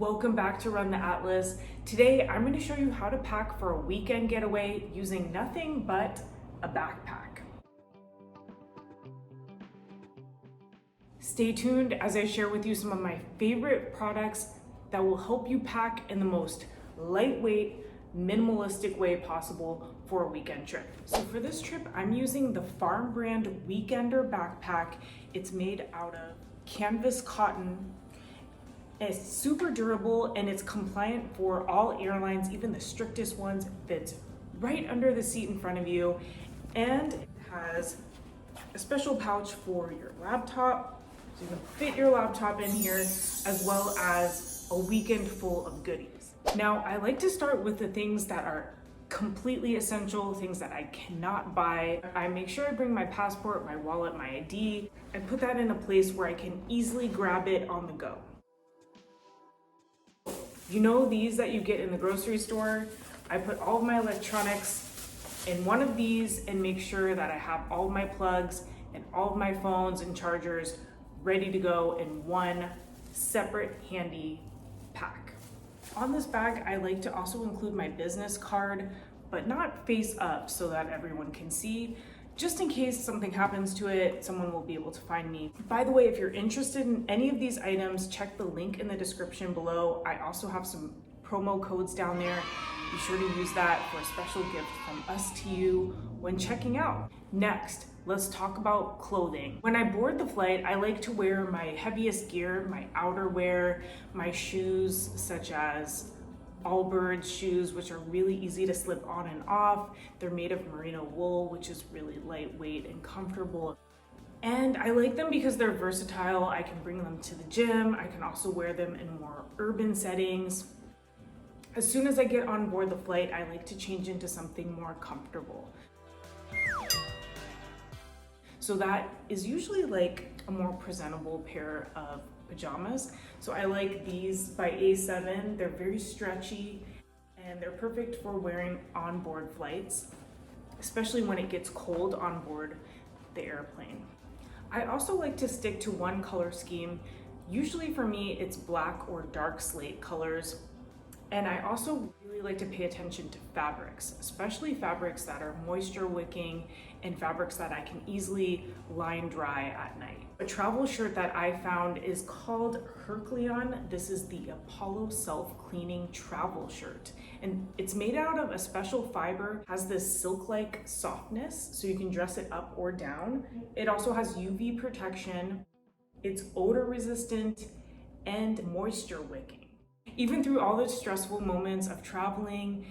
Welcome back to Run the Atlas. Today I'm going to show you how to pack for a weekend getaway using nothing but a backpack. Stay tuned as I share with you some of my favorite products that will help you pack in the most lightweight, minimalistic way possible for a weekend trip. So for this trip, I'm using the Farm brand Weekender backpack. It's made out of canvas cotton. It's super durable and it's compliant for all airlines, even the strictest ones. It fits right under the seat in front of you, and it has a special pouch for your laptop, so you can fit your laptop in here, as well as a weekend full of goodies. Now, I like to start with the things that are completely essential, things that I cannot buy. I make sure I bring my passport, my wallet, my ID. I put that in a place where I can easily grab it on the go. You know these that you get in the grocery store? I put all of my electronics in one of these and make sure that I have all of my plugs and all of my phones and chargers ready to go in one separate handy pack. On this bag, I like to also include my business card, but not face up so that everyone can see. Just in case something happens to it, someone will be able to find me. By the way, if you're interested in any of these items, check the link in the description below. I also have some promo codes down there. Be sure to use that for a special gift from us to you when checking out. Next, let's talk about clothing. When I board the flight, I like to wear my heaviest gear, my outerwear, my shoes, such as Allbirds shoes, which are really easy to slip on and off. They're made of merino wool, which is really lightweight and comfortable. And I like them because they're versatile. I can bring them to the gym. I can also wear them in more urban settings. As soon as I get on board the flight, I like to change into something more comfortable. So that is usually like a more presentable pair of pajamas. So I like these by A7. They're very stretchy and they're perfect for wearing on board flights, especially when it gets cold on board the airplane. I also like to stick to one color scheme. Usually for me, it's black or dark slate colors. And I also really like to pay attention to fabrics, especially fabrics that are moisture wicking and fabrics that I can easily line dry at night. A travel shirt that I found is called Herculeon. This is the Apollo self-cleaning travel shirt. And it's made out of a special fiber, has this silk-like softness, so you can dress it up or down. It also has UV protection. It's odor resistant and moisture wicking. Even through all the stressful moments of traveling,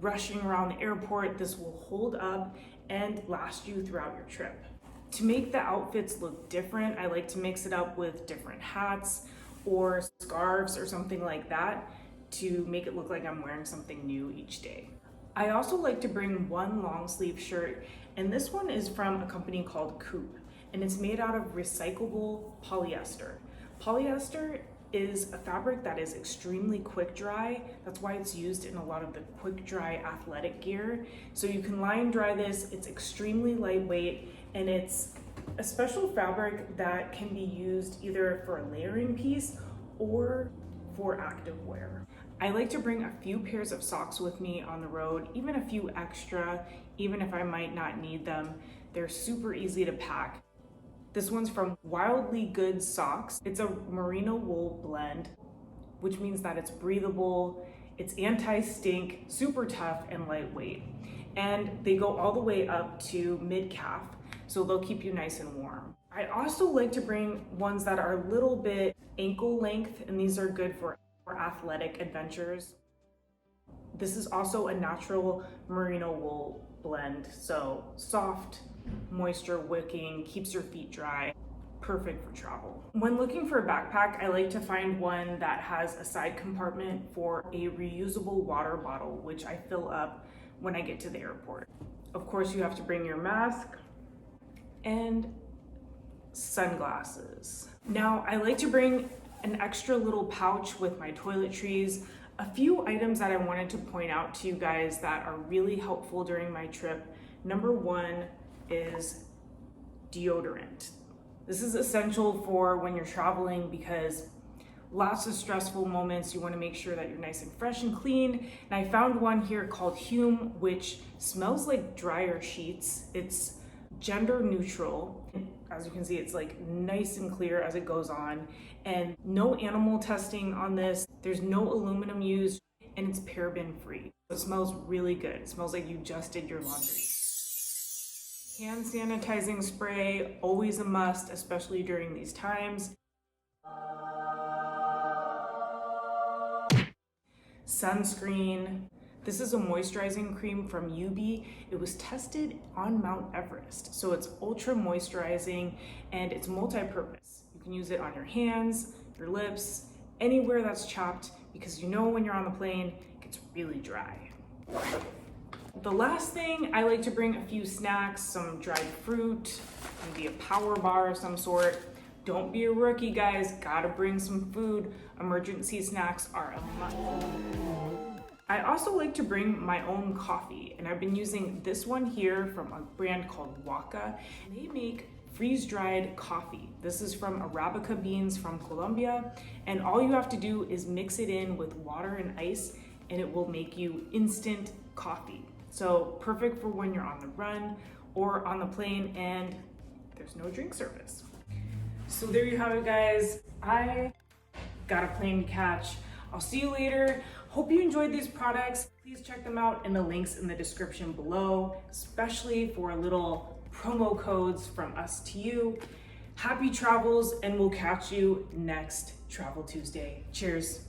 rushing around the airport, this will hold up and last you throughout your trip. To make the outfits look different, I like to mix it up with different hats or scarves or something like that to make it look like I'm wearing something new each day. I also like to bring one long sleeve shirt, and this one is from a company called Coop, and it's made out of recyclable polyester. Polyester is a fabric that is extremely quick dry. That's why it's used in a lot of the quick dry athletic gear. So you can line dry this, it's extremely lightweight, and it's a special fabric that can be used either for a layering piece or for active wear. I like to bring a few pairs of socks with me on the road, even a few extra, even if I might not need them. They're super easy to pack. This one's from Wildly Good Socks. It's a merino wool blend, which means that it's breathable, it's anti-stink, super tough and lightweight. And they go all the way up to mid-calf, so they'll keep you nice and warm. I also like to bring ones that are a little bit ankle length, and these are good for athletic adventures. This is also a natural merino wool blend, so soft, moisture wicking, keeps your feet dry, perfect for travel. When looking for a backpack, I like to find one that has a side compartment for a reusable water bottle, which I fill up when I get to the airport. Of course, you have to bring your mask and sunglasses. Now, I like to bring an extra little pouch with my toiletries. A few items that I wanted to point out to you guys that are really helpful during my trip. Number one is deodorant. This is essential for when you're traveling because lots of stressful moments, you want to make sure that you're nice and fresh and clean. And I found one here called Hume, which smells like dryer sheets. It's gender neutral. As you can see, it's like nice and clear as it goes on, and no animal testing on this. There's no aluminum used, and it's paraben free. It smells really good. It smells like you just did your laundry. Hand sanitizing spray, always a must, especially during these times. Sunscreen. This is a moisturizing cream from UB. It was tested on Mount Everest. So it's ultra moisturizing and it's multi-purpose. You can use it on your hands, your lips, anywhere that's chapped, because you know when you're on the plane, it gets really dry. The last thing, I like to bring a few snacks, some dried fruit, maybe a power bar of some sort. Don't be a rookie, guys. Gotta bring some food. Emergency snacks are a must. I also like to bring my own coffee, and I've been using this one here from a brand called Waka. They make freeze-dried coffee. This is from Arabica beans from Colombia, and all you have to do is mix it in with water and ice, and it will make you instant coffee. So perfect for when you're on the run or on the plane and there's no drink service. So there you have it, guys. I got a plane to catch. I'll see you later. Hope you enjoyed these products. Please check them out in the links in the description below, especially for little promo codes from us to you. Happy travels, and we'll catch you next Travel Tuesday. Cheers.